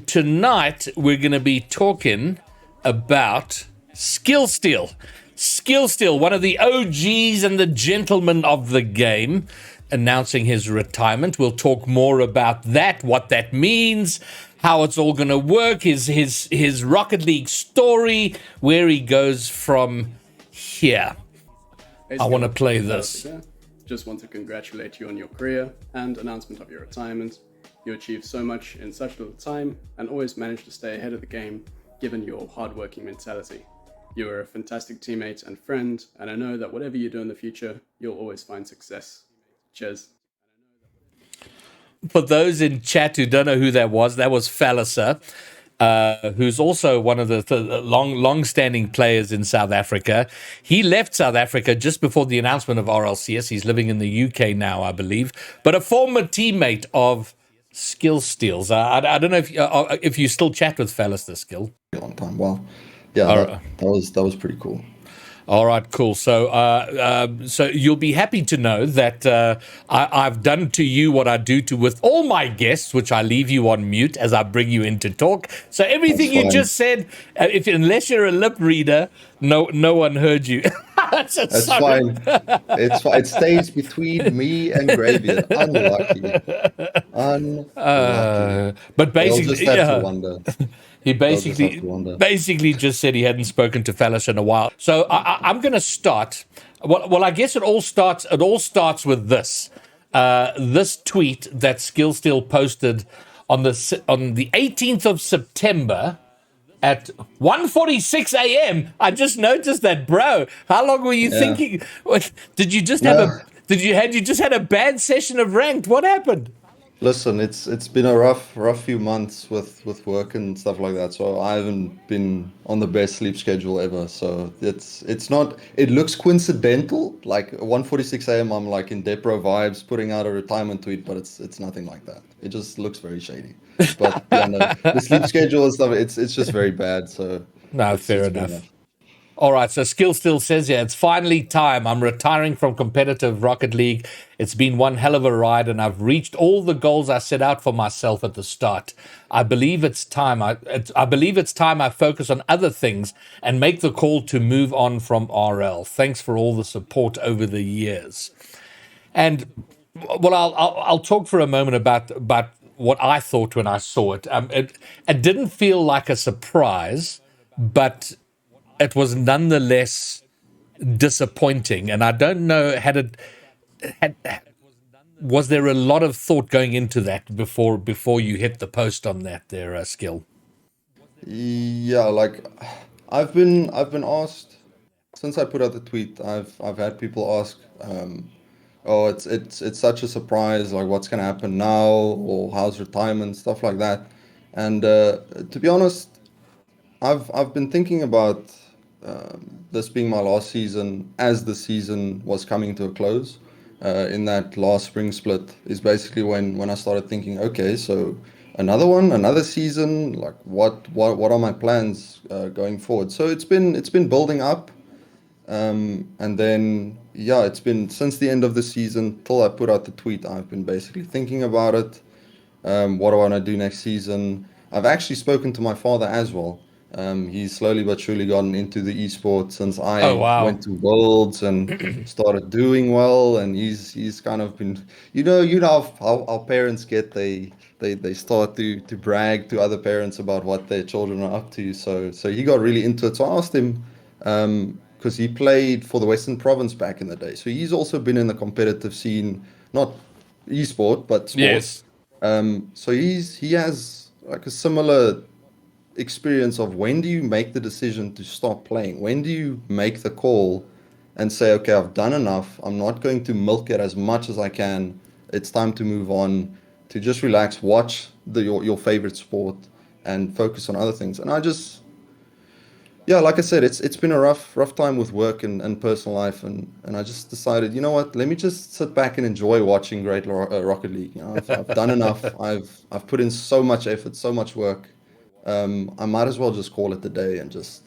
tonight we're going to be talking about SkillSteal. SkillSteal, one of the OGs and the gentlemen of the game, announcing his retirement. We'll talk more about that, what that means, how it's all going to work, his Rocket League story, where he goes from here. I want to play this. Just want to congratulate you on your career and announcement of your retirement. You achieved so much in such little time and always managed to stay ahead of the game, given your hardworking mentality. You are a fantastic teammate and friend, and I know that whatever you do in the future, you'll always find success. Cheers. For those in chat who don't know who that was Falliser, who's also one of the long-standing players in South Africa. He left South Africa just before the announcement of RLCS. He's living in the UK now, I believe, but a former teammate of SkillSteal's. I don't know if you still chat with Falliser, Skill. A long time. Well, yeah, that was pretty cool. All right, cool. So you'll be happy to know that I've done to you what I do with all my guests, which I leave you on mute as I bring you in to talk. So everything you just said, unless you're a lip reader, no one heard you. That's fine. It's fine. It stays between me and Gravy. Unlucky. But basically, just have to wonder. He basically just said he hadn't spoken to Falliser in a while. So I'm going to start. Well, I guess it all starts with this. This tweet that SkillSteal posted on the 18th of September at 1:46 a.m. I just noticed that, bro. How long were you thinking? Did you just have you just had a bad session of ranked? What happened? Listen, it's been a rough few months with work and stuff like that. So I haven't been on the best sleep schedule ever. So it's not. It looks coincidental. Like 1:46 a.m. I'm like in Depro vibes, putting out a retirement tweet, but it's nothing like that. It just looks very shady. But the sleep schedule and stuff, it's just very bad. So no, fair enough. All right, so SkillSteal says here, it's finally time. I'm retiring from competitive Rocket League. It's been one hell of a ride, and I've reached all the goals I set out for myself at the start. I believe it's time. I focus on other things and make the call to move on from RL. Thanks for all the support over the years. And well, I'll talk for a moment about what I thought when I saw it. It didn't feel like a surprise, but it was nonetheless disappointing, and I don't know was there a lot of thought going into that before you hit the post on that there, Skill? Yeah, like I've been asked since I put out the tweet. I've had people ask, "Oh, it's such a surprise. Like, what's gonna happen now? Or how's retirement? Stuff like that." And to be honest, I've been thinking about this being my last season as the season was coming to a close. In that last spring split is basically when I started thinking, okay, so another season, like what are my plans going forward? So it's been building up, and then it's been since the end of the season till I put out the tweet. I've been basically thinking about it. What do I want to do next season? I've actually spoken to my father as well. He's slowly but surely gotten into the esports since I went to Worlds and started doing well, and he's kind of been, you know how our parents get, they start to brag to other parents about what their children are up to. So he got really into it. So I asked him, because he played for the Western Province back in the day, so he's also been in the competitive scene, not esport but sports. Yes. So he has like a similar experience of when do you make the decision to stop playing? When do you make the call and say, okay, I've done enough. I'm not going to milk it as much as I can. It's time to move on, to just relax, watch your favorite sport and focus on other things. And I just, like I said, it's been a rough time with work and personal life. And I just decided, you know what, let me just sit back and enjoy watching great Rocket League. You know, I've done enough. I've put in so much effort, so much work. I might as well just call it the day and just,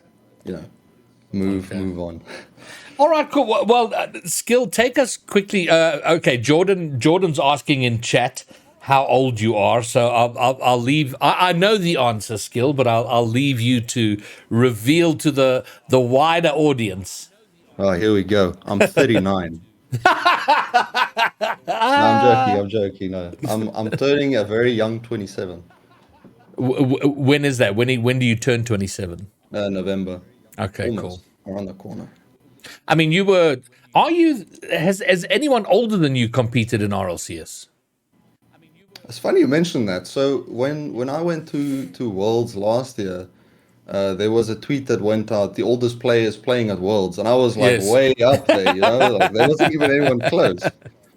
move on. All right, cool. Well, Skill, take us quickly. Okay, Jordan's asking in chat how old you are. So I'll leave. I know the answer, Skill, but I'll leave you to reveal to the wider audience. Oh, here we go. I'm 39. No, I'm joking. I'm joking. No, I'm turning a very young 27. When is that? When do you turn 27? November, Okay, cool. almost around the corner. I mean, you were. Are you? Has anyone older than you competed in RLCS? It's funny you mentioned that. So when I went to Worlds last year, there was a tweet that went out, the oldest players playing at Worlds, and I was like Yes. way up there, like there wasn't even anyone close.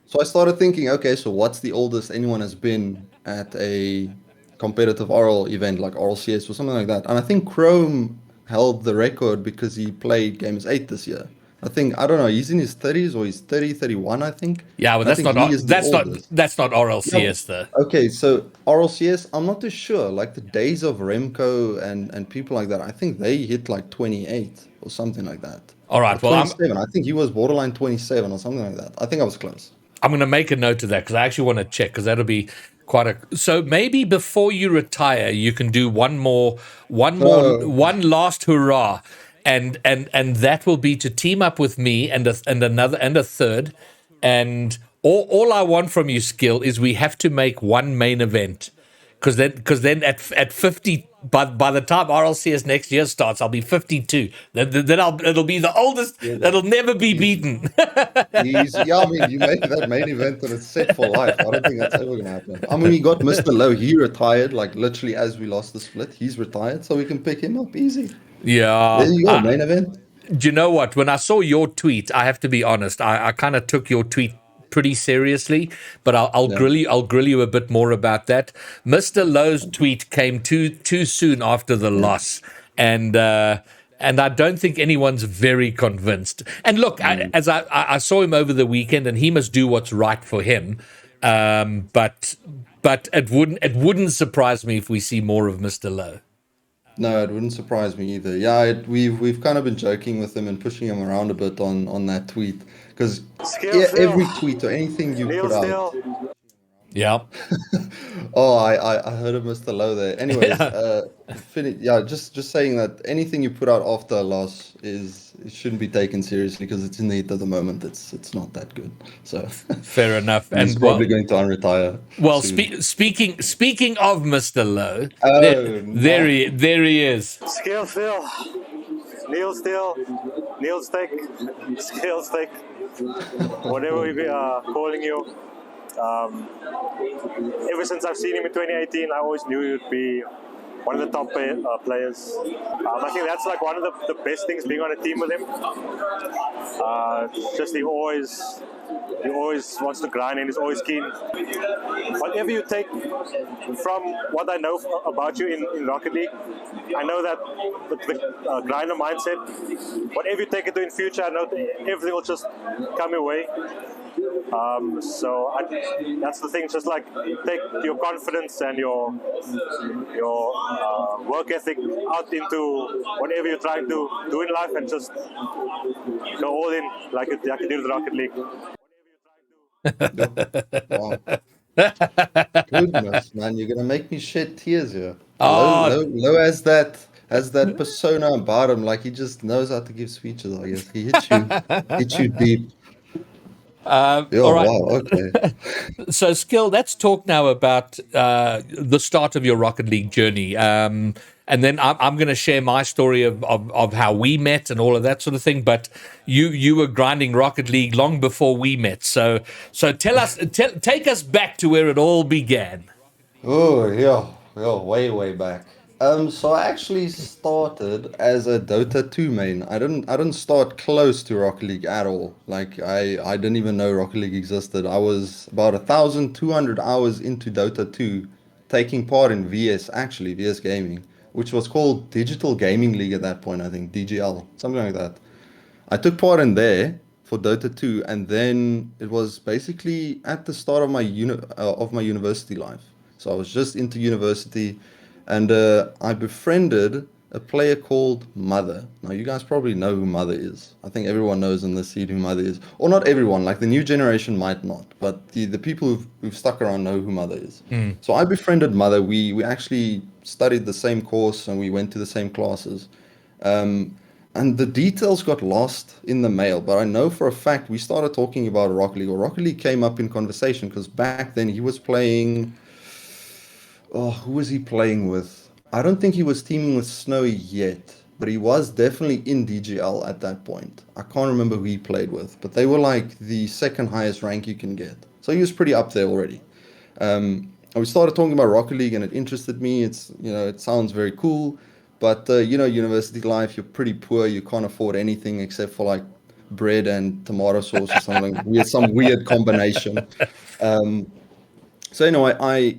So I started thinking, okay, so what's the oldest anyone has been at a competitive oral event like RLCS or something like that? And I think Chrome held the record because he played Games 8 this year. I think, I don't know, he's in his 30s or he's 30, 31, I think. Yeah, but And I think he is the oldest. that's not Yeah. RLCS though. Okay, so RLCS, I'm not too sure. Like the days of Remco and people like that, I think they hit like 28 or something like that. All Or right. Well, 27. I think he was borderline 27 or something like that. I think I was close. I'm going to make a note of that because I actually want to check because that'll be quite a. So maybe before you retire, you can do Oh, one last hurrah, and that will be to team up with me and another and a third, and all I want from you, Skill, is we have to make one main event. Because then at 50 by the time RLCS next year starts, I'll be 52. Then it'll be the oldest yeah, that'll never be easy. beaten. Easy. Yeah, I mean, you make that main event and it's set for life. I don't think that's ever going to happen. I mean, we got Mr. Low. He retired, like literally as we lost the split. He's retired, so we can pick him up easy. There Yeah. you go, main event. Do you know what? When I saw your tweet, I have to be honest. I kind of took your tweet pretty seriously, but I'll Yeah. grill you. I'll grill you a bit more about that. Mr. Lowe's tweet came too soon after the Yeah. loss, and I don't think anyone's very convinced. And look, as I saw him over the weekend, and he must do what's right for him. But it wouldn't surprise me if we see more of Mr. Lowe. No, it wouldn't surprise me either. Yeah, we've kind of been joking with him and pushing him around a bit on that tweet because every tweet or anything you put out. Yeah. Oh, I heard of Mr. Low there. Anyways, Yeah. yeah, just saying that anything you put out after a loss it shouldn't be taken seriously because it's in the heat of the moment. It's not that good. So Fair enough. he's And probably going to unretire well, soon. speaking of Mr. Lowe, Oh no. there he is. SkillSteal, Neil Steak, SkillSteak, whatever we are calling you. Ever since I've seen him in 2018, I always knew he would be one of the top players. I think that's like one of the best things being on a team with him. Just he always wants to grind and he's always keen. Whatever you take from what I know about you in Rocket League, I know that the grinder mindset, whatever you take into in future, I know everything will just come your way. That's the thing. Just like take your confidence and your work ethic out into whatever you're trying to do in life, and just go all in like you do with Rocket League. Wow. Goodness, man, you're gonna make me shed tears here. Oh, Low has that persona about him, like he just knows how to give speeches, I guess. He hits you deep. all Oh right. wow, okay. So, Skill, let's talk now about the start of your Rocket League journey. And then I'm going to share my story of how we met and all of that sort of thing. But you were grinding Rocket League long before we met. So take us back to where it all began. Oh yeah, way back. So I actually started as a Dota 2 main. I didn't start close to Rocket League at all. Like I didn't even know Rocket League existed. I was about 1,200 hours into Dota 2, taking part in VS Gaming, which was called Digital Gaming League at that point, I think, DGL, something like that. I took part in there for Dota 2, and then it was basically at the start of my university life. So I was just into university, and I befriended a player called Mother. Now, you guys probably know who Mother is. I think everyone knows in this seed who Mother is. Or not everyone, like the new generation might not, but the people who've stuck around know who Mother is. So I befriended Mother. We actually studied the same course and we went to the same classes. And the details got lost in the mail, but I know for a fact we started talking about Rocket League, or Rocket League came up in conversation because back then he was playing. Oh, who was he playing with? I don't think he was teaming with Snowy yet, but he was definitely in DGL at that point. I can't remember who he played with, but they were like the second highest rank you can get. So he was pretty up there already. And we started talking about Rocket League and it interested me. It's, it sounds very cool, but university life, you're pretty poor. You can't afford anything except for like bread and tomato sauce or something weird, some weird combination. So anyway, I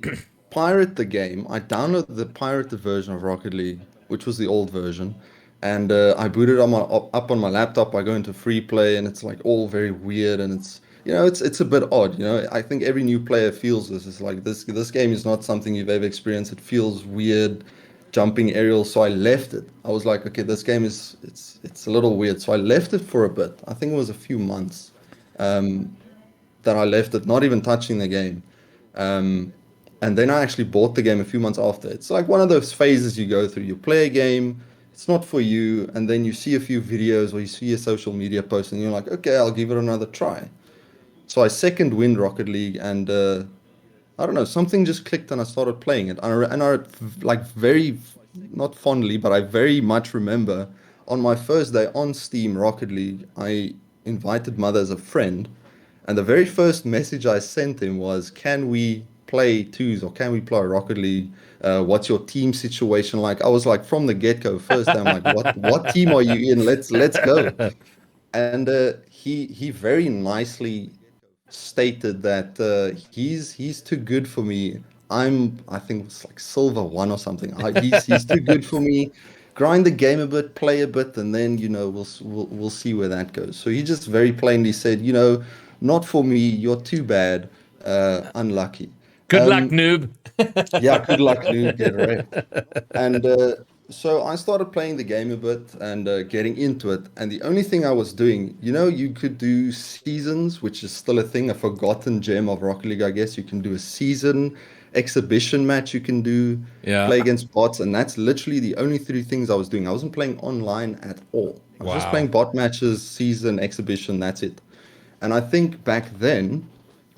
pirate the game. I downloaded the pirated version of Rocket League, which was the old version, and I booted up on my laptop. I go into free play, and it's like all very weird, and it's a bit odd. I think every new player feels this. It's like this game is not something you've ever experienced. It feels weird, jumping aerials. So I left it. I was like, okay, this game it's a little weird. So I left it for a bit. I think it was a few months that I left it, not even touching the game. And then I actually bought the game a few months after. It's like one of those phases you go through. You play a game, it's not for you, and then you see a few videos or you see a social media post and you're like, okay, I'll give it another try. So I second wind Rocket League and I don't know, something just clicked and I started playing it. And I like very, not fondly, but I very much remember on my first day on Steam Rocket League, I invited Mother as a friend. And the very first message I sent him was, can we play twos or can we play Rocket League? What's your team situation like? I was like, from the get-go, first time, like, what team are you in? Let's go. And he very nicely stated that he's too good for me. I think it's like silver 1 or something. He's too good for me. Grind the game a bit, play a bit, and then we'll see where that goes. So he just very plainly said, not for me. You're too bad. Unlucky. Good luck, noob. Yeah, good luck, noob. Get wrecked. And so I started playing the game a bit and getting into it. And the only thing I was doing, you could do seasons, which is still a thing, a forgotten gem of Rocket League, I guess. You can do a season, exhibition match you can do, play against bots. And that's literally the only 3 things I was doing. I wasn't playing online at all. I was just playing bot matches, season, exhibition, that's it. And I think back then,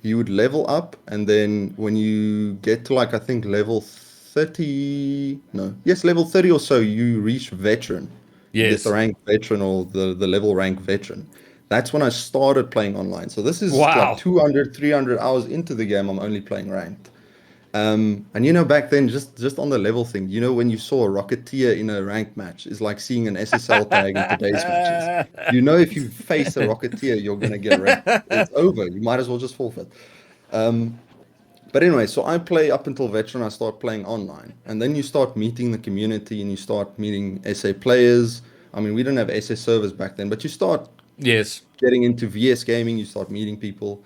you would level up, and then when you get to like, I think level 30, level 30 or so, you reach veteran. Yes. You get the rank veteran or the level rank veteran. That's when I started playing online. So this is like 200, 300 hours into the game, I'm only playing ranked. And back then, just on the level thing, when you saw a Rocketeer in a ranked match, is like seeing an SSL tag in today's matches. If you face a Rocketeer, you're going to get wrecked. It's over. You might as well just forfeit. But anyway, so I play up until veteran, I start playing online. And then you start meeting the community and you start meeting SA players. I mean, we didn't have SA servers back then, but you start getting into VS gaming, you start meeting people.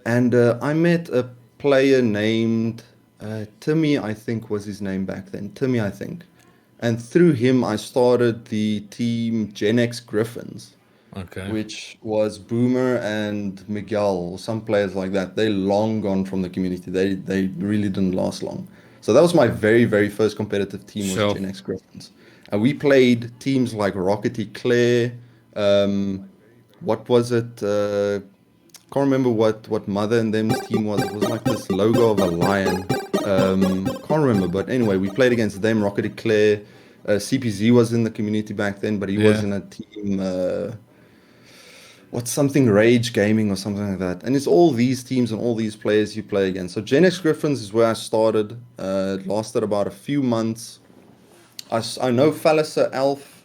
And I met a player named Timmy, I think was his name back then. Timmy, I think. And through him, I started the team Gen X Griffins. Okay. Which was Boomer and Miguel, or some players like that. They long gone from the community. They really didn't last long. So that was my very, very first competitive team was Gen X Griffins. And we played teams like Rockety Claire. What was it? Can't remember what Mother and them's team was. It was like this logo of a lion. Can't remember, but anyway, we played against them. Rocket Claire, CPZ was in the community back then, but he was in a team. What's something Rage Gaming or something like that. And it's all these teams and all these players you play against. So Gen X Griffins is where I started. It lasted about a few months. I know Falliser, Elf,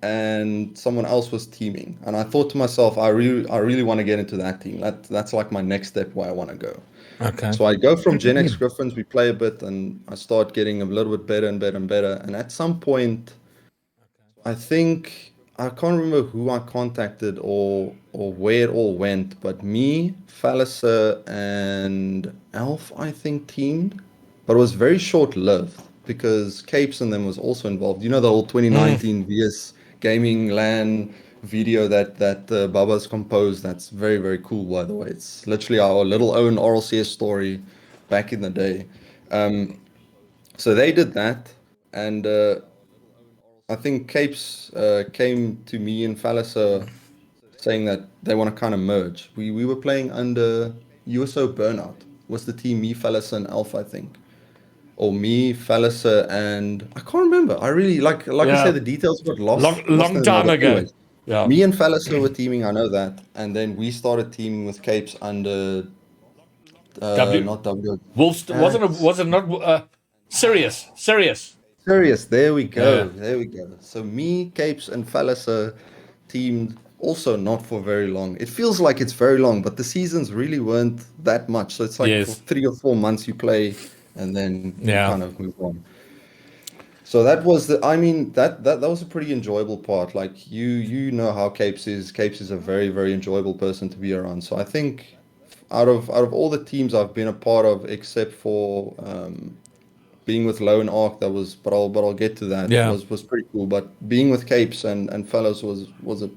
and someone else was teaming, and I thought to myself, I really want to get into that team. That's like my next step where I want to go. Okay. So I go from Gen X Griffins, we play a bit, and I start getting a little bit better and better and better. And at some point, I think I can't remember who I contacted or where it all went, but me, Falliser, and Elf, I think, teamed, but it was very short lived. because Capes and them was also involved. You know the whole 2019 VS Gaming LAN video that Baba's composed. That's very, very cool, by the way. It's literally our little own RLCS story back in the day. So they did that, and I think Capes came to me and Falliser saying that they want to kind of merge. We were playing under USO Burnout. Was the team me, Falliser, and Alpha, I think, or me, Falliser, and I can't remember. I really like I said, the details got lost. Long time ago. Anyways, me and Falliser were teaming. I know that, and then we started teaming with Capes under not W. Was it not Sirius? Sirius, there we go. There we go. So me, Capes, and Falliser teamed also not for very long. It feels like it's very long, but the seasons really weren't that much. So it's like for 3 or 4 months you play and then you kind of move on. So that was that was a pretty enjoyable part. Like you know how Capes is. Capes is a very, very enjoyable person to be around. So I think out of all the teams I've been a part of, except for being with Lone Arc, that was, but I'll get to that. Was pretty cool. But being with Capes and fellows was a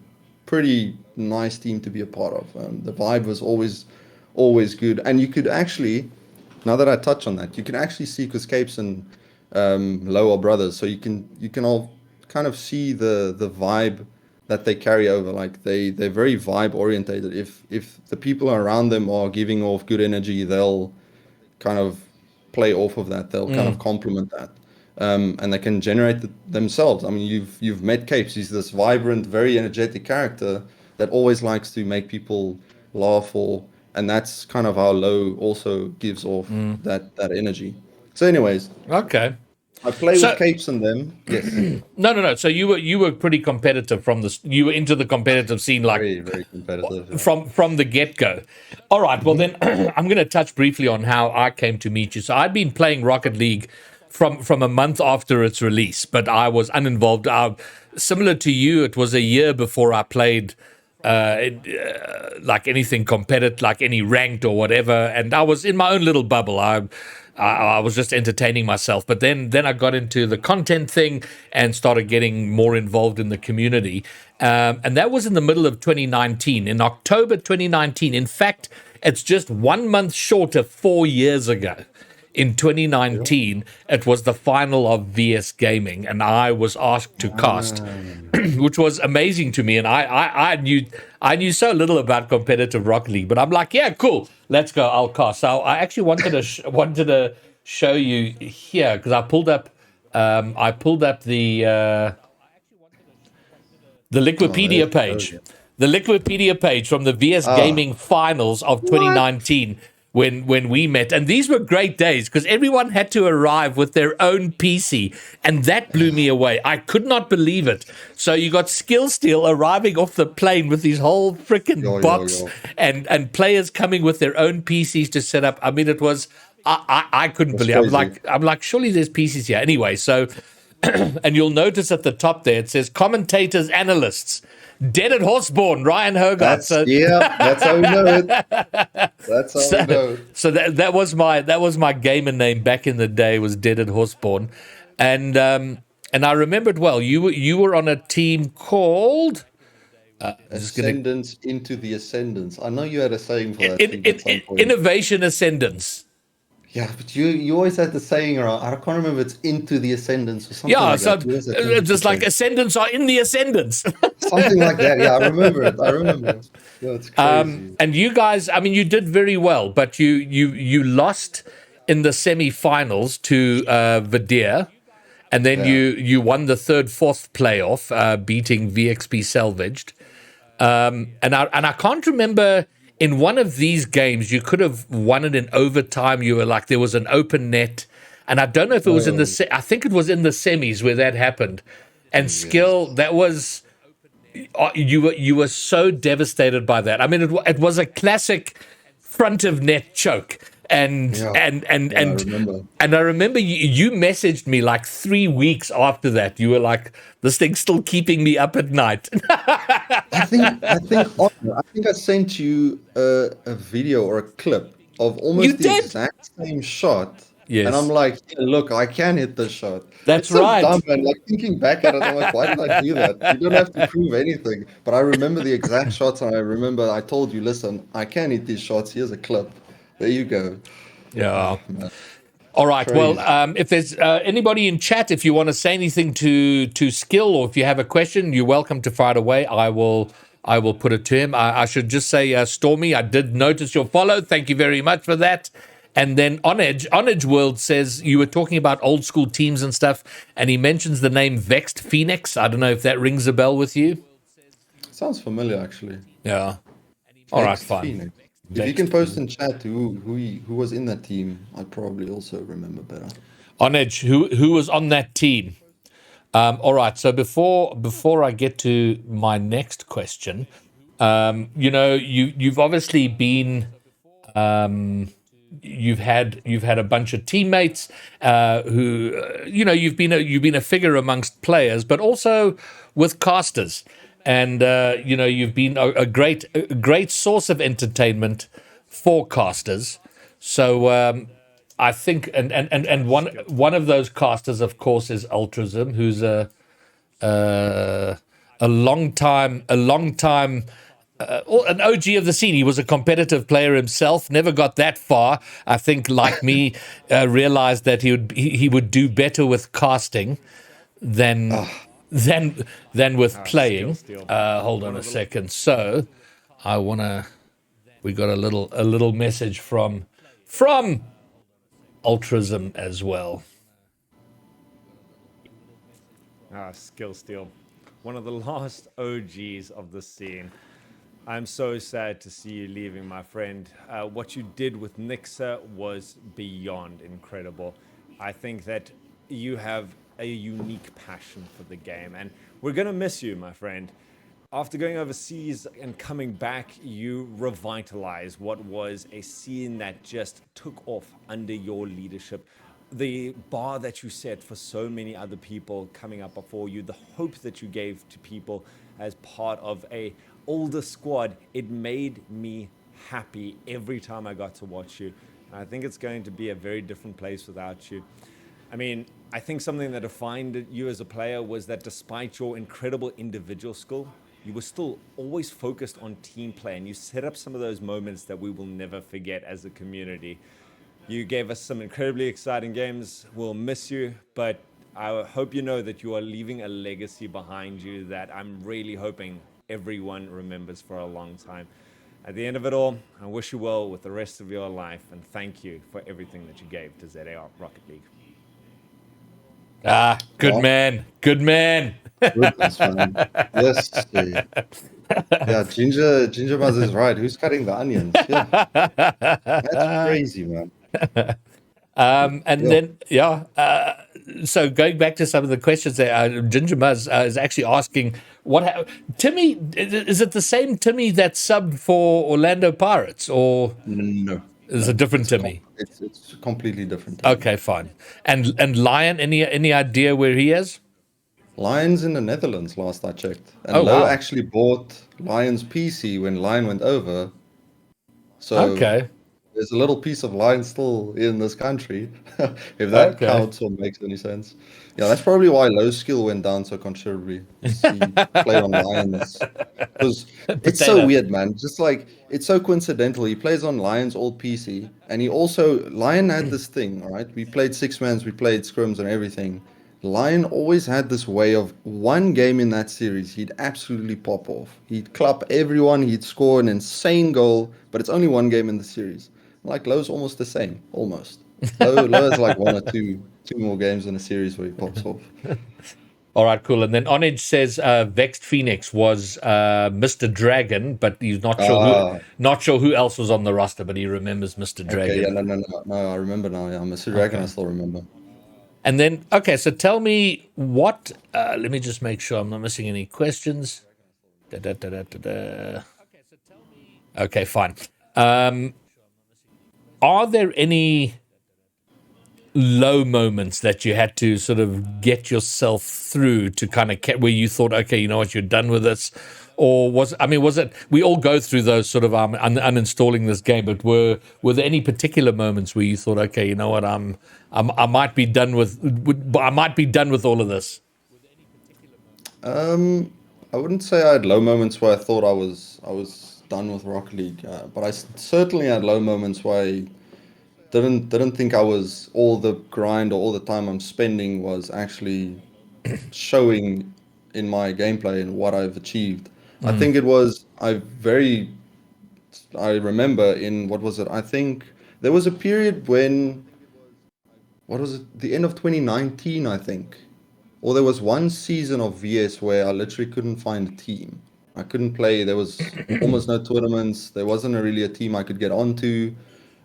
pretty nice team to be a part of. The vibe was always good, and you could actually, now that I touch on that, you can actually see, because Capes and Low are brothers, so you can all kind of see the vibe that they carry over. Like they're very vibe orientated. If the people around them are giving off good energy, they'll kind of play off of that. They'll kind of complement that, and they can generate themselves. I mean, you've met Capes. He's this vibrant, very energetic character that always likes to make people laugh, and that's kind of how Low also gives off that energy. So, anyways, okay. I play with Capes and them. Yes. No. So you were pretty competitive you were into the competitive scene, like very, very competitive from the get go. All right. Well, then I'm going to touch briefly on how I came to meet you. So I'd been playing Rocket League from a month after its release, but I was uninvolved. Similar to you, it was a year before I played like anything competitive, like any ranked or whatever, and I was in my own little bubble. I was just entertaining myself. But then I got into the content thing and started getting more involved in the community. And that was in the middle of 2019, in October 2019. In fact, it's just 1 month short of 4 years ago. In 2019, it was the final of VS Gaming, and I was asked to cast, which was amazing to me. And I knew so little about competitive Rocket League, but I'm like, yeah, cool, let's go. I'll cast. So I actually wanted to show you here, because I pulled up the Wikipedia page. The Wikipedia page from the VS Gaming finals of 2019. When we met, and these were great days because everyone had to arrive with their own PC, and that blew me away. I could not believe it. So you got SkillSteal arriving off the plane with his whole freaking box, and players coming with their own PCs to set up. I mean, it was I couldn't believe it. I'm like, surely there's PCs here. Anyway, so and you'll notice at the top there it says commentators, analysts. Dead at Horseborn, Ryan Hogarth. That's how we know it. That's how we know. So that was my gamer name back in the day, was Dead at Horseborn, and I remembered well. You were on a team called Ascendance into the Ascendance. I know you had a saying for that. Innovation Ascendance. Yeah, but you always had the saying around. I can't remember if it's into the ascendance or something. Yeah, so it's just like ascendants are in the ascendants. Something like that. Yeah, I remember it. Yeah, it's crazy. And you guys, I mean, you did very well, but you lost in the semi-finals to Vadir, and then you won the fourth playoff, beating VXP Salvaged. And I can't remember. In one of these games, you could have won it in overtime. You were like, there was an open net. And I don't know if it was I think it was in the semis where that happened. And Skill, that was, you were so devastated by that. I mean, it was a classic front of net choke. And I remember you messaged me like 3 weeks after that. You were like, this thing's still keeping me up at night. I think I sent you a video or a clip of almost the exact same shot And I'm Yes. like, yeah, look, I can hit this shot. It's That's so dumb, right. man. Like thinking back at it, I'm like, why did I do that? You don't have to prove anything. But I remember the exact shots, and I remember I told you, listen, I can hit these shots. Here's a clip. There you go. Yeah. Oh man, All right. Well, crazy. if there's anybody in chat, if you want to say anything to Skill, or if you have a question, you're welcome to fire it away. I will put it to him. I should just say, Stormy, I did notice your follow. Thank you very much for that. And then On Edge World says you were talking about old school teams and stuff, and he mentions the name Vexed Phoenix. I don't know if that rings a bell with you. Sounds familiar, actually. Yeah. All right. Vexed Fine. Phoenix. If you can Vexed post Phoenix. in chat who was in that team, I'd probably also remember better. On Edge, who was on that team? All right. So before I get to my next question, you've obviously been you've had a bunch of teammates who you've been a figure amongst players, but also with casters, and you've been a great source of entertainment for casters. So I think, and one of those casters, of course, is Ultrazim, who's uh, a long time an OG of the scene. He was a competitive player himself, never got that far. I think, like me, realized that he would do better with casting than than with playing. SkillSteal. Hold on a second. So we got a little message from Ultrazim as well. SkillSteal. One of the last OGs of the scene. I'm so sad to see you leaving, my friend. What you did with Nixa was beyond incredible. I think that you have a unique passion for the game, and we're going to miss you, my friend. After going overseas and coming back, you revitalized what was a scene that just took off under your leadership. The bar that you set for so many other people coming up before you, the hope that you gave to people as part of a older squad, it made me happy every time I got to watch you. And I think it's going to be a very different place without you. I mean, I think something that defined you as a player was that despite your incredible individual skill, you were still always focused on team play, and you set up some of those moments that we will never forget as a community. You gave us some incredibly exciting games. We'll miss you, but I hope you know that you are leaving a legacy behind you that I'm really hoping everyone remembers for a long time. At the end of it all, I wish you well with the rest of your life, and thank you for everything that you gave to ZAR Rocket League. Good Yeah. man. Good man. Goodness, man. Yes. Yeah, Ginger Buzz is right. Who's cutting the onions? Yeah, that's crazy, man. And Yeah. then, so going back to some of the questions there, Ginger Muzz is actually asking, Timmy, is it the same Timmy that subbed for Orlando Pirates, or No, is it a different it's Timmy? it's completely different. Okay, fine. And Lion, any idea where he is? Lions in the Netherlands, last I checked. And Oh, Lo wow. actually bought Lion's PC when Lion went over. So Okay. there's a little piece of Lion still in this country, if that Okay. counts or makes any sense. Yeah, that's probably why Lo's skill went down so considerably. He played on Lions. Because it's so Potato. weird, man. Just like, it's so coincidental. He plays on Lion's old PC, and he also, Lion had this thing, all right? We played six-mans, we played scrims and everything. Lion always had this way of one game in that series, he'd absolutely pop off. He'd club everyone, he'd score an insane goal, but it's only one game in the series. Like Lowe's almost the same, almost. Lowe has like one or two more games in a series where he pops off. All right, cool. And then Onage says Vexed Phoenix was Mr. Dragon, but he's not sure who else was on the roster, but he remembers Mr. Dragon. Okay, yeah, no, I remember now. Yeah, Mr. Dragon, I still remember. And then, okay, so tell me what, let me just make sure I'm not missing any questions. Okay, fine. Are there any low moments that you had to sort of get yourself through to kind of where you thought, okay, you know what, you're done with this? or was it? We all go through those sort of uninstalling this game, but were there any particular moments where you thought, okay, you know what, I might be done with all of this? I wouldn't say I had low moments where I thought I was done with Rocket League, but I certainly had low moments where I didn't think I was all the grind or all the time I'm spending was actually showing in my gameplay and what I've achieved. I think it was I remember in what was it? I think there was a period when what was it? The end of 2019, I think. Or there was one season of VS where I literally couldn't find a team. I couldn't play. There was almost no tournaments. There wasn't really a team I could get onto.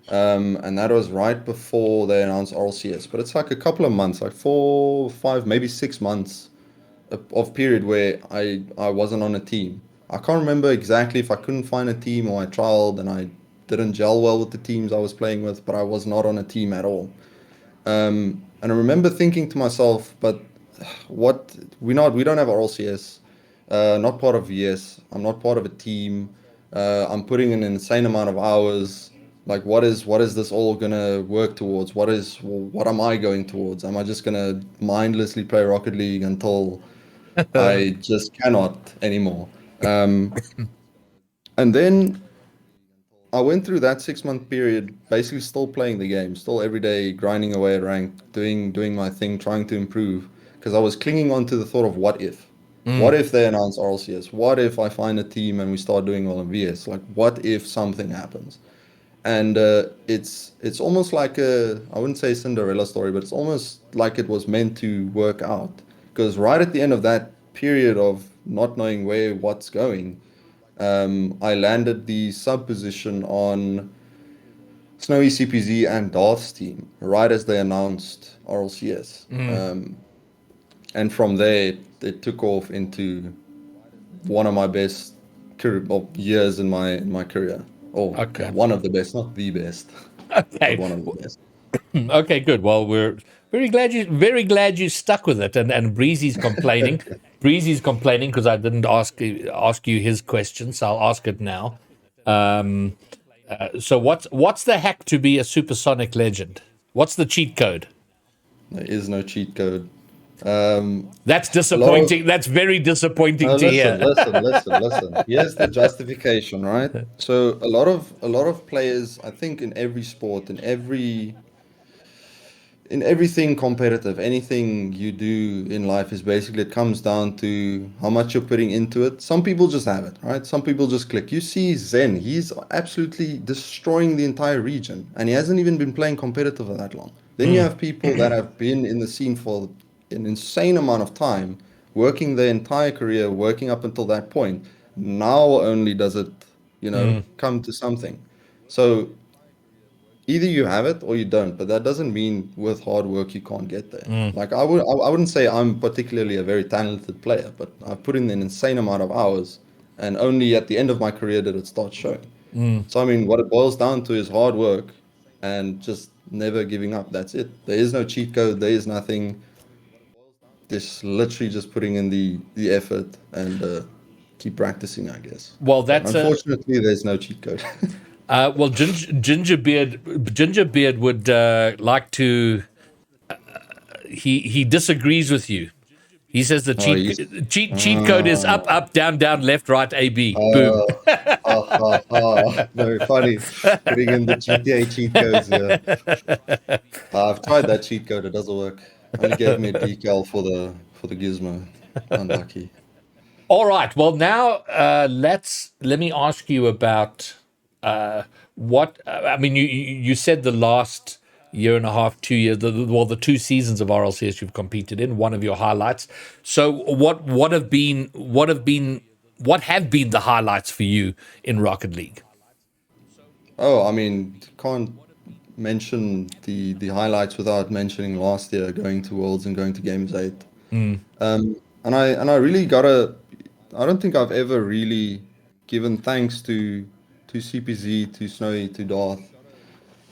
And that was right before they announced RLCS. But it's like a couple of months, like 4, 5, maybe 6 months of period where I wasn't on a team. I can't remember exactly if I couldn't find a team or I trialed and I didn't gel well with the teams I was playing with, but I was not on a team at all. And I remember thinking to myself, but we don't have RLCS, not part of VS. I'm not part of a team. I'm putting in an insane amount of hours. Like, what is this all gonna work towards? What am I going towards? Am I just gonna mindlessly play Rocket League until I just cannot anymore? And then I went through that 6 month period, basically still playing the game, still every day grinding away at rank, doing my thing, trying to improve, because I was clinging on to the thought of what if. What if they announce RLCS? What if I find a team and we start doing well in VS? Like, what if something happens? And it's almost like I wouldn't say Cinderella story, but it's almost like it was meant to work out. Because right at the end of that period of not knowing what's going, I landed the sub position on Snowy CPZ and Darth's team right as they announced RLCS. And from there, it took off into one of my best years in my career. Oh, Okay. one of the best, not the best, Okay. but one of the best. Okay, good. Well, we're very glad you stuck with it. And Breezy's complaining. Breezy's complaining because I didn't ask you his question, so I'll ask it now. So what's the hack to be a supersonic legend? What's the cheat code? There is no cheat code. That's disappointing. That's very disappointing to hear. Listen. Here's the justification, right? So a lot of players, I think, in every sport, in everything competitive, anything you do in life is basically, it comes down to how much you're putting into it. Some people just have it, right? Some people just click. You see Zen, he's absolutely destroying the entire region, and he hasn't even been playing competitive for that long. Then you have people that have been in the scene for an insane amount of time, working their entire career, working up until that point. Now only does it, come to something. So either you have it or you don't, but that doesn't mean with hard work you can't get there. Like I wouldn't say I'm particularly a very talented player, but I've put in an insane amount of hours, and only at the end of my career did it start showing. So I mean, what it boils down to is hard work and just never giving up. That's it. There is no cheat code. There is nothing. Just literally just putting in the effort and keep practicing, I guess. Well, But that's unfortunately, there's no cheat code. well, Gingerbeard would like to. He disagrees with you. He says the Oh, he's cheat code is up, up, down, down, left, right, A, B. Boom. Very funny. Putting in the GTA cheat codes. Yeah. I've tried that cheat code. It doesn't work. Only gave me a decal for the gizmo. Unlucky. All right. Well, now let me ask you about what I mean. You said the last year and a half, 2 years, the 2 seasons of RLCS you've competed in. One of your highlights. So what have been the highlights for you in Rocket League? Oh, I mean, can't mention the highlights without mentioning last year going to Worlds and going to Games 8. And I really gotta. I don't think I've ever really given thanks to CPZ, to Snowy, to Darth.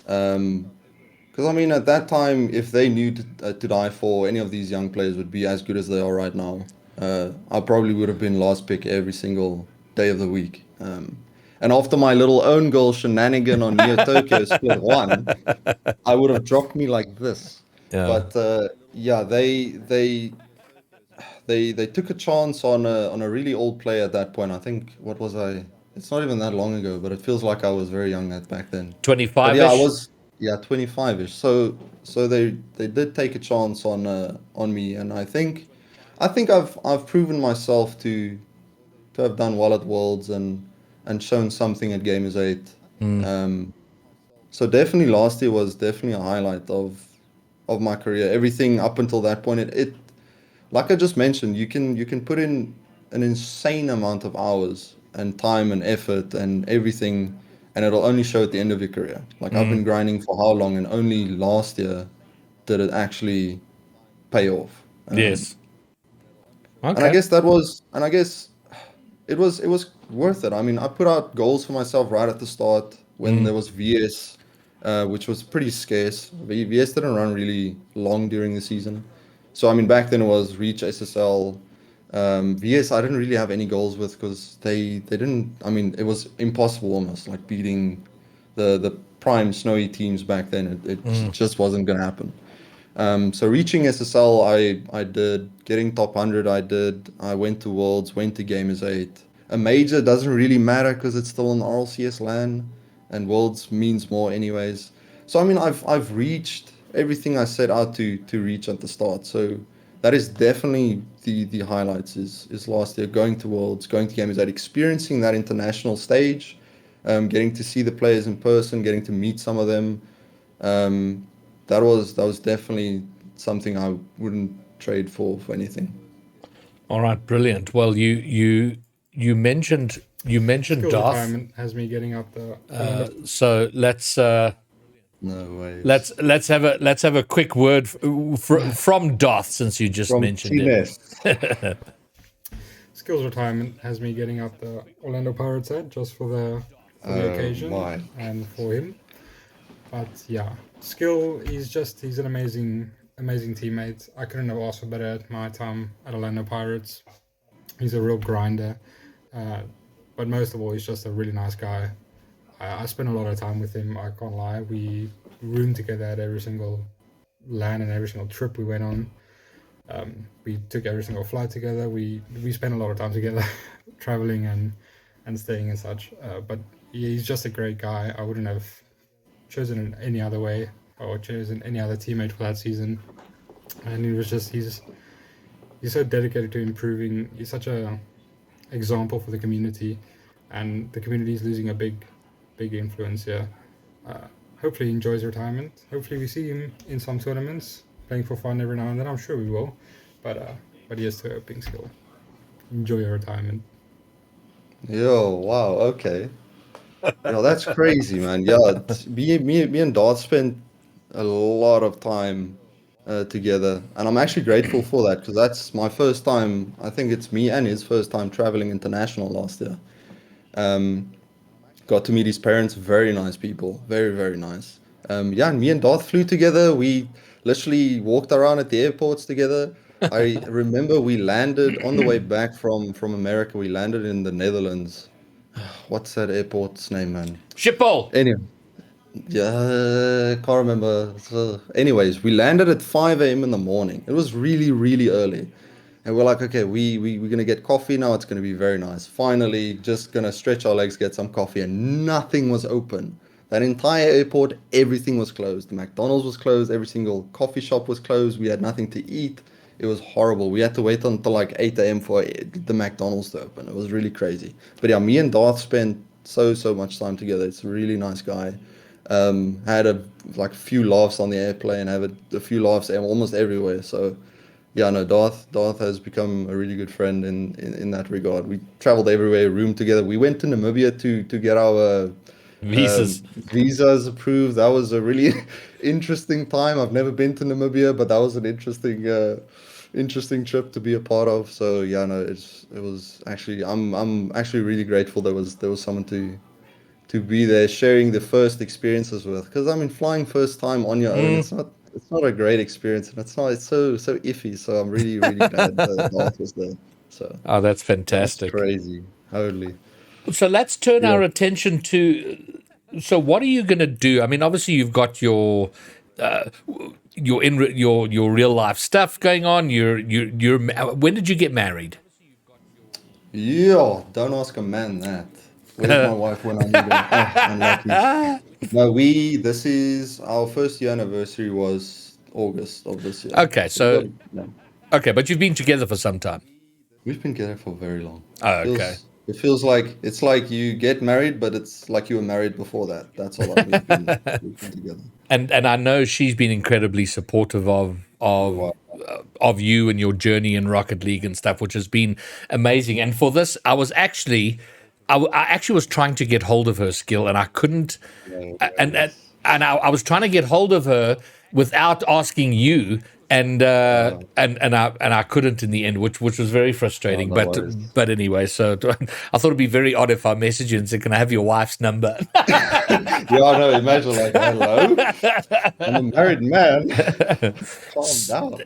Because I mean, at that time, if they knew to die for, any of these young players would be as good as they are right now. I probably would have been last pick every single day of the week. And after my little own goal shenanigan on Neo Tokyo split one, I would have dropped me like this. Yeah. But yeah, they took a chance on a really old player at that point. I think what was I? It's not even that long ago, but it feels like I was very young back then. But 25 yeah, I ish. was 25ish. So they did take a chance on me, and I think I've proven myself to have done well at Worlds and shown something at Gamers 8. So definitely last year was definitely a highlight of my career. Everything up until that point, it like I just mentioned, you can put in an insane amount of hours and time and effort and everything, and it'll only show at the end of your career. Like I've been grinding for how long, and only last year did it actually pay off. Yes. And I Okay. guess that was, and I guess it was worth it. I mean, I put out goals for myself right at the start when there was VS, which was pretty scarce. VS didn't run really long during the season. So I mean, back then it was Reach, SSL. VS I didn't really have any goals with because they didn't. I mean, it was impossible almost like beating the prime snowy teams back then. It just wasn't gonna happen. So reaching SSL, I did. Getting top 100, I did. I went to Worlds, went to Gamers 8. A major doesn't really matter because it's still an RLCS LAN, and Worlds means more anyways. So I mean, I've reached everything I set out to reach at the start. So that is definitely the highlights. Is last year going to Worlds, going to Gamers 8, experiencing that international stage, getting to see the players in person, getting to meet some of them. That was definitely something I wouldn't trade for anything. All right. Brilliant. Well, you mentioned Skills Darth. retirement has me getting up the. So let's No way. let's have a quick word from Darth, since you just From mentioned it. TNS. Skills retirement has me getting up the Orlando Pirates ad just for the occasion my. and for him. But yeah, Skill he's an amazing teammate. I couldn't have asked for better at my time at Orlando Pirates. He's a real grinder, but most of all, he's just a really nice guy. I spent a lot of time with him. I can't lie. We roomed together at every single LAN and every single trip we went on. We took every single flight together. We spent a lot of time together, traveling and staying and such. But he's just a great guy. I wouldn't have chosen any other way or chosen any other teammate for that season. And he's so dedicated to improving. He's such a example for the community, and the community is losing a big influence here. Hopefully he enjoys retirement. Hopefully we see him in some tournaments playing for fun every now and then. I'm sure we will, but here's to hoping. Skill, enjoy your retirement. Yo, wow, okay. That's crazy, man. Yeah, me and Dart spent a lot of time together, and I'm actually grateful for that because that's my first time. I think it's me and his first time traveling international last year. Got to meet his parents, very nice people, very, very nice. Yeah, and me and Darth flew together. We literally walked around at the airports together. I remember we landed on the way back from America. We landed in the Netherlands. What's that airport's name, man? Schiphol. Anyway, yeah, can't remember. So, anyways, we landed at 5 a.m. in the morning. It was really, really early. And we're like, okay, we're going to get coffee now. It's going to be very nice. Finally, just going to stretch our legs, get some coffee, and nothing was open. That entire airport, everything was closed. The McDonald's was closed. Every single coffee shop was closed. We had nothing to eat. It was horrible. We had to wait until like 8 a.m. for the McDonald's to open. It was really crazy. But yeah, me and Darth spent so much time together. It's a really nice guy. Had a few laughs on the airplane. Had a few laughs almost everywhere. So yeah, no, Darth has become a really good friend in that regard. We traveled everywhere, roomed together. We went to Namibia to get our visas approved. That was a really interesting time. I've never been to Namibia, but that was an interesting trip to be a part of. So yeah, no, it was actually I'm actually really grateful there was someone to be there sharing the first experiences with. Because I mean, flying first time on your own, it's not a great experience, and it's so iffy. So I'm really glad that Darth was there. So Oh, that's that's fantastic. crazy. Holy. So let's turn Yeah. our attention to. So what are you going to do? I mean, obviously you've got your real life stuff going on. You're. When did you get married? Yeah, don't ask a man that. Where's my wife when I need her? Oh, unlucky. No, this is our first year anniversary was August of this year. Okay, So we got, so yeah, okay, but you've been together for some time. we've been together for very long. Oh, okay. It feels like it's like you get married, but it's like you were married before that. That's how long we've been together. And I know she's been incredibly supportive Wow. of you and your journey in Rocket League and stuff, which has been amazing. And for this, I actually was trying to get hold of her skill, and I couldn't. And and, Yes. and I was trying to get hold of her without asking you, and I couldn't in the end, which was very Oh, frustrating. no worries. But anyway, so I thought it'd be very odd if I messaged you and said, "Can I have your wife's number?" Yeah, I know. Imagine like, hello, I'm a married man. Calm down.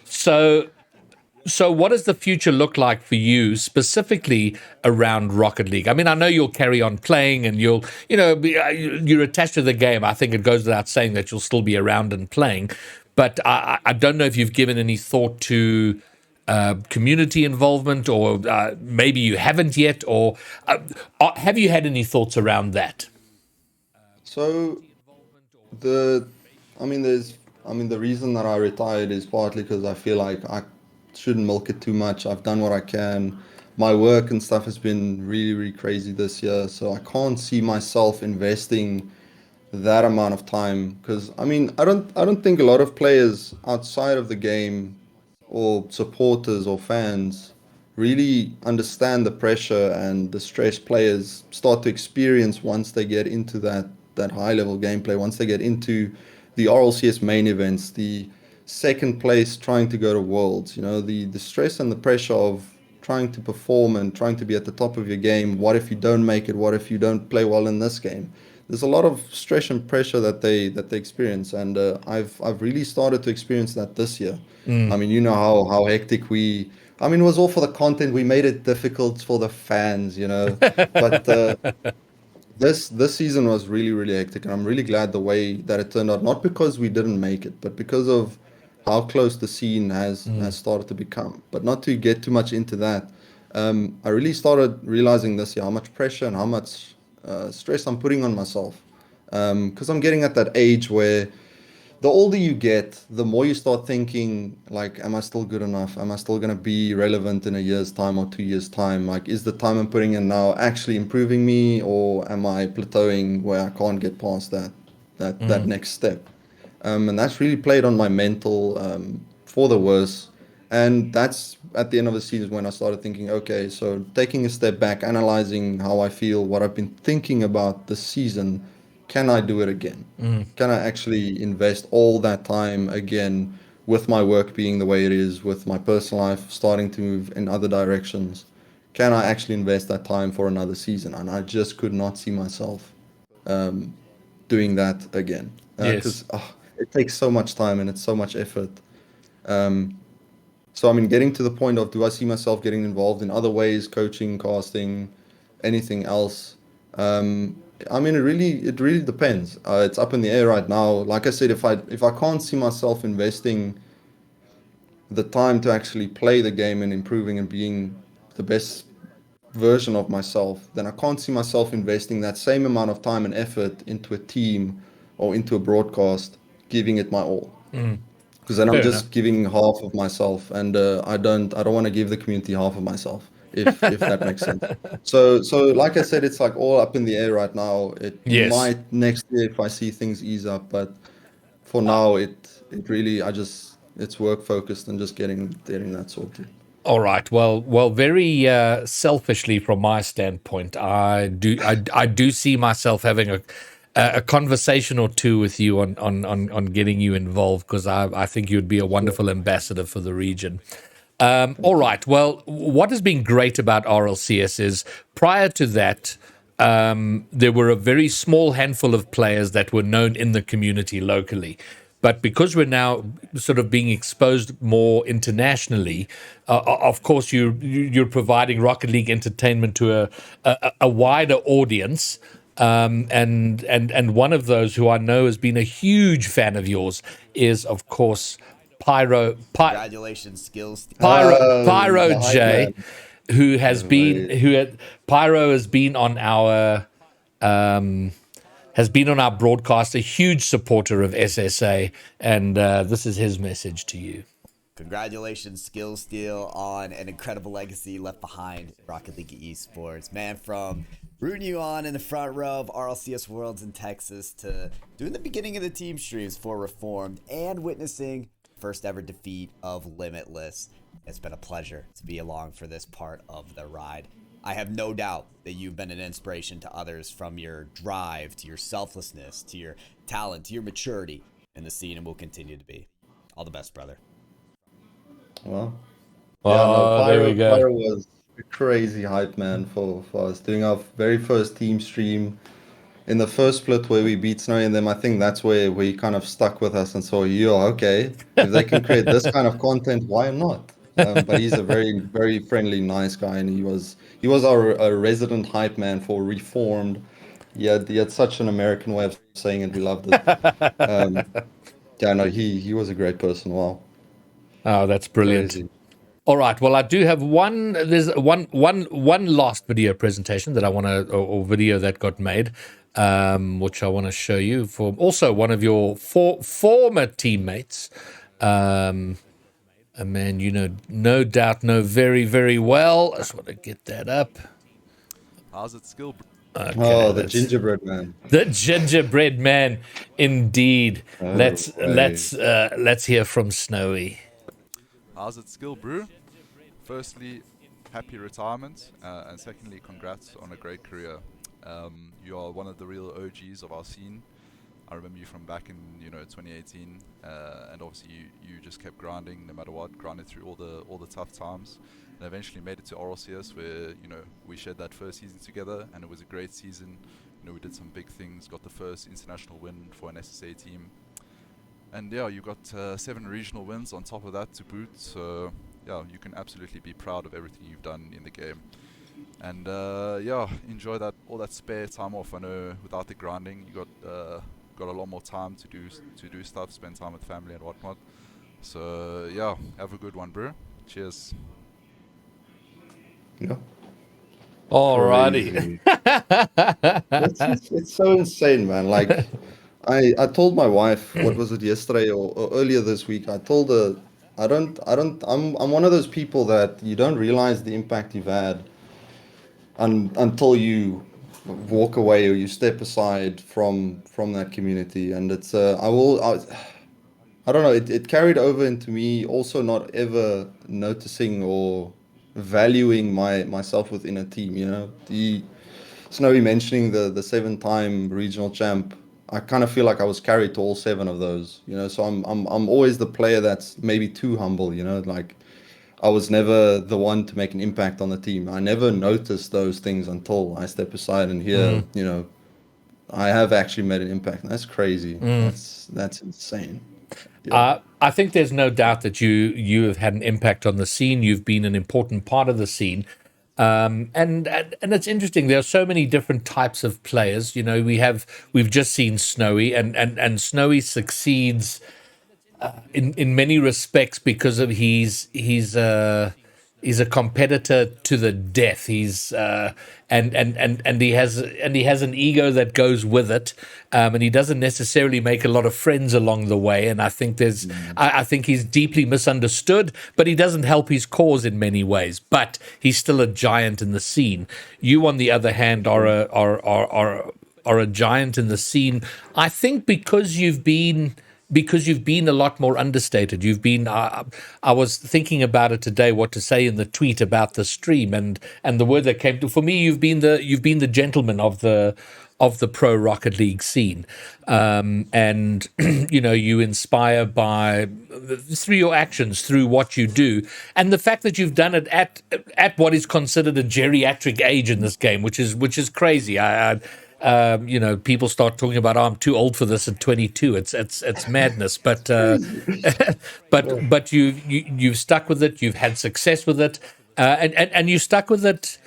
So, so what does the future look like for you specifically around Rocket League? I mean, I know you'll carry on playing and you're attached to the game. I think it goes without saying that you'll still be around and playing. But I don't know if you've given any thought to community involvement, or maybe you haven't yet, or have you had any thoughts around that? So the, I mean, the reason that I retired is partly because I feel like I shouldn't milk it too much. I've done what I can. My work and stuff has been really, really crazy this year, so I can't see myself investing that amount of time because I don't think a lot of players outside of the game or supporters or fans really understand the pressure and the stress players start to experience once they get into that high level gameplay, once they get into the RLCS main events, the second place trying to go to worlds, the stress and the pressure of trying to perform and trying to be at the top of your game. What if you don't make it? What if you don't play well in this game? There's a lot of stress and pressure that they experience, and I've really started to experience that this year. I mean, you know how hectic we. I mean, it was all for the content. We made it difficult for the fans. But this season was really really hectic, and I'm really glad the way that it turned out. Not because we didn't make it, but because of how close the scene has started to become. But not to get too much into that. I really started realizing this year how much pressure and how much stress I'm putting on myself. Because I'm getting at that age where the older you get, the more you start thinking, like, am I still good enough? Am I still going to be relevant in a year's time or 2 years' time? Like, is the time I'm putting in now actually improving me, or am I plateauing where I can't get past that next step? And that's really played on my mental for the worse. And that's at the end of the season when I started thinking, okay, so taking a step back, analyzing how I feel, what I've been thinking about this season, can I do it again? Can I actually invest all that time again with my work being the way it is, with my personal life starting to move in other directions? Can I actually invest that time for another season? And I just could not see myself doing that again Yes. because it takes so much time and it's so much effort. So I mean, getting to the point of, do I see myself getting involved in other ways, coaching, casting, anything else? I mean, it really depends. It's up in the air right now. Like I said, if I can't see myself investing the time to actually play the game and improving and being the best version of myself, then I can't see myself investing that same amount of time and effort into a team or into a broadcast, giving it my all. Because then I'm Fair enough. just giving half of myself, and I don't want to give the community half of myself, if that makes sense. So like I said, it's like all up in the air right now. It Yes. might next year if I see things ease up, but for now it really it's work focused and just getting that sorted. All right. Well. Very selfishly, from my standpoint, I do see myself having a conversation or two with you on getting you involved, because I think you'd be a Sure. wonderful ambassador for the region. All right. Well, what has been great about RLCS is prior to that, there were a very small handful of players that were known in the community locally. But because we're now sort of being exposed more internationally, of course, you're providing Rocket League entertainment to a wider audience. And one of those who I know has been a huge fan of yours is, of course, Congratulations, SkillSteal. Pyro The hype J, man. who has been Wait. Pyro has been on our broadcast, a huge supporter of SSA, and this is his message to you. Congratulations, SkillSteal, on an incredible legacy left behind in Rocket League esports. Man, from rooting you on in the front row of RLCS Worlds in Texas to doing the beginning of the team streams for Reformed and witnessing first ever defeat of Limitless. It's been a pleasure to be along for this part of the ride. I have no doubt that you've been an inspiration to others, from your drive to your selflessness to your talent to your maturity in the scene, and will continue to be. All the best, brother. Well, There we go. Pyro was a crazy hype man for us doing our very first team stream in the first split where we beat Snowy and them. I think that's where we kind of stuck with us and saw, okay, if they can create this kind of content, why not? But he's a very, very friendly, nice guy, and he was our resident hype man for Reformed. He had such an American way of saying it. We loved it. He was a great person. Wow. Oh, that's brilliant. Crazy. All right. Well, I do have one. There's one last video presentation that I want to, or video that got made, which I want to show you, for also one of your former teammates, a man no doubt know very, very well. I just want to get that up. How's it, Skill? Okay, the gingerbread man. The gingerbread man, indeed. Let's hear from Snowy. How's it, Skill, bro? Firstly, happy retirement, and secondly, congrats on a great career. You are one of the real OGs of our scene. I remember you from back in 2018, and obviously you just kept grinding no matter what, grinded through all the tough times, and eventually made it to RLCS, where we shared that first season together, and it was a great season. We did some big things, got the first international win for an SSA team. And yeah, you got 7 regional wins on top of that to boot. So yeah, you can absolutely be proud of everything you've done in the game. And enjoy all that spare time off. I know without the grinding, you got a lot more time to do stuff, spend time with family and whatnot. So yeah, have a good one, bro. Cheers. Yeah. Alrighty. It's so insane, man. Like, I told my wife, what was it, yesterday or earlier this week? I told her, I'm one of those people that you don't realize the impact you've had until you walk away or you step aside from that community. And it's I don't know, it carried over into me also not ever noticing or valuing myself within a team. The Snowy mentioning the 7-time regional champ, I kind of feel like I was carried to all 7 of those, so I'm always the player that's maybe too humble, like I was never the one to make an impact on the team. I never noticed those things until I step aside and hear, I have actually made an impact. That's crazy. That's insane. Yeah. I think there's no doubt that you have had an impact on the scene. You've been an important part of the scene. And it's interesting. There are so many different types of players. We've just seen Snowy, and Snowy succeeds in many respects because of he's a competitor to the death. He's and he has an ego that goes with it, and he doesn't necessarily make a lot of friends along the way. And I think I think he's deeply misunderstood, but he doesn't help his cause in many ways. But he's still a giant in the scene. You, on the other hand, are a giant in the scene. I think because you've been a lot more understated. You've been. I was thinking about it today, what to say in the tweet about the stream, and the word that came to for me. You've been the gentleman of the pro Rocket League scene, and you inspire through your actions, through what you do, and the fact that you've done it at what is considered a geriatric age in this game, which is crazy. people start talking about, oh, I'm too old for this at 22. It's madness. But but you've stuck with it. You've had success with it, and you stuck with it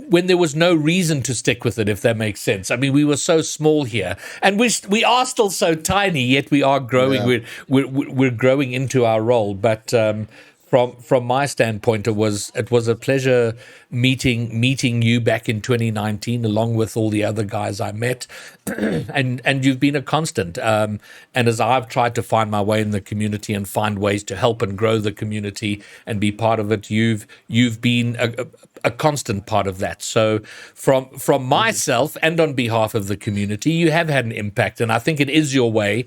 when there was no reason to stick with it, if that makes sense. I mean, we were so small here, and we are still so tiny, yet we are growing. Yeah. We're growing into our role. But from my standpoint, it was a pleasure meeting you back in 2019, along with all the other guys I met, and you've been a constant. And as I've tried to find my way in the community and find ways to help and grow the community and be part of it, you've been a constant part of that. So from myself and on behalf of the community, you have had an impact, and I think it is your way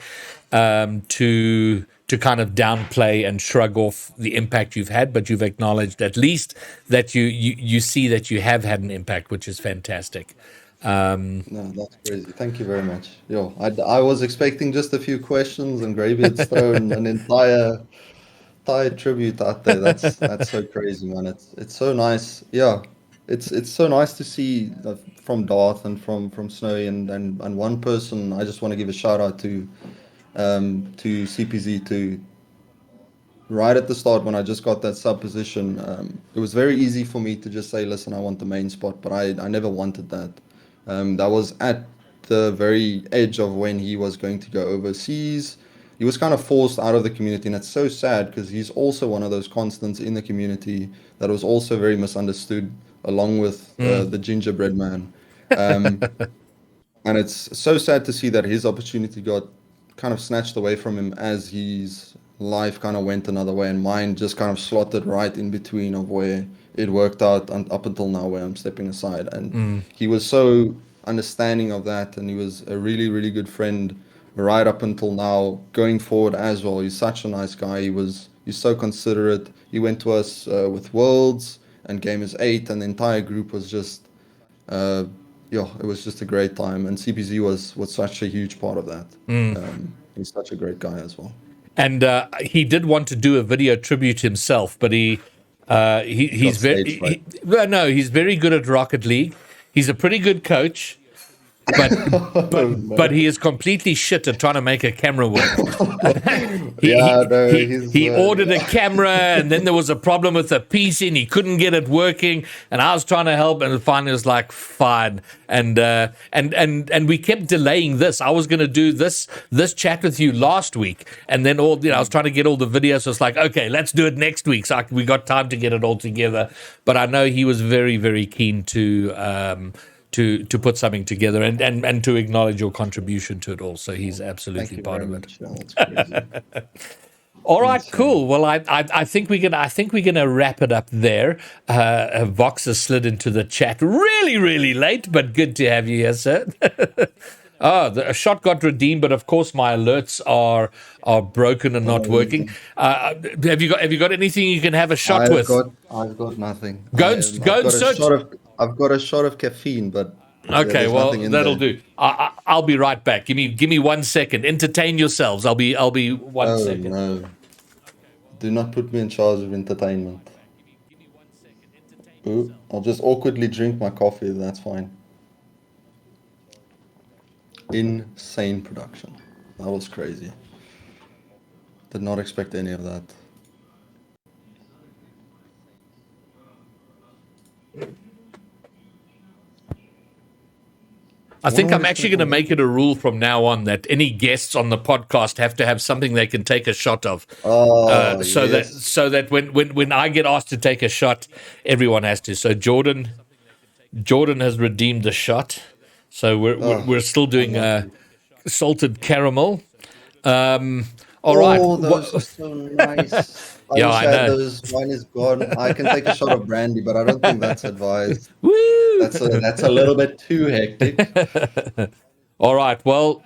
to kind of downplay and shrug off the impact you've had, but you've acknowledged at least that you see that you have had an impact, which is fantastic. No, that's crazy. Thank you very much. Yo, I was expecting just a few questions, and Graveyard's thrown an entire tribute out there. That's so crazy, man. It's so nice. Yeah, it's so nice to see from Darth and from Snowy and one person. I just want to give a shout out to CPZ to right at the start when I just got that sub position. It was very easy for me to just say, listen, I want the main spot, but I never wanted that. That was at the very edge of when he was going to go overseas. He was kind of forced out of the community, and it's so sad because he's also one of those constants in the community that was also very misunderstood, along with the gingerbread man. And it's so sad to see that his opportunity got kind of snatched away from him as his life kind of went another way, and mine just kind of slotted right in between of where it worked out and up until now where I'm stepping aside. And he was so understanding of that, and he was a really, really good friend right up until now, going forward as well. He's such a nice guy. He's so considerate. He went to us with Worlds and Gamers 8, and the entire group was just it was just a great time, and CPZ was such a huge part of that. He's such a great guy as well. And he did want to do a video tribute himself, but he's very he's very good at Rocket League. He's a pretty good coach, but he is completely shit at trying to make a camera work. He ordered a camera, and then there was a problem with the PC, and he couldn't get it working. And I was trying to help, and finally it was like, fine. And we kept delaying this. I was going to do this chat with you last week, and then I was trying to get all the videos. So it's like, okay, let's do it next week. So we got time to get it all together. But I know he was very, very keen to put something together and to acknowledge your contribution to it all. So he's absolutely part of it. All right, cool. Well, I think we're gonna wrap it up there. Vox has slid into the chat really, really late, but good to have you here, sir. A shot got redeemed, but of course my alerts are broken and not working. Have you got anything you can have a shot with? I've got nothing. Go and search. I've got a shot of caffeine, but okay, well that'll do. I'll be right back. Give me 1 second. Entertain yourselves. I'll be 1 second. No, do not put me in charge of entertainment. Ooh, I'll just awkwardly drink my coffee. That's fine. Insane production. That was crazy. Did not expect any of that. I think I'm actually going to make it a rule from now on that any guests on the podcast have to have something they can take a shot of. So that when I get asked to take a shot, everyone has to. So Jordan has redeemed the shot. So we're still doing salted caramel. All right. Those are so nice. Yeah, I know. Mine is gone. I can take a shot of brandy, but I don't think that's advised. Woo! That's a little bit too hectic. All right. Well,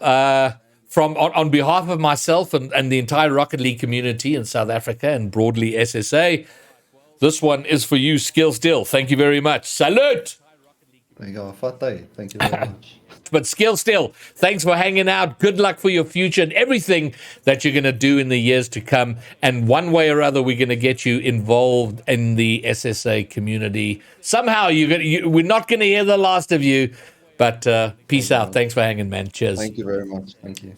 on behalf of myself and the entire Rocket League community in South Africa and broadly SSA, this one is for you, SkillSteal. Thank you very much. Salute! There you go. Thank you very much. But SkillSteal, thanks for hanging out. Good luck for your future and everything that you're going to do in the years to come. And one way or other, we're going to get you involved in the SSA community. Somehow, we're not going to hear the last of you, But peace you, out. man. Thanks for hanging, man. Cheers. Thank you very much. Thank you.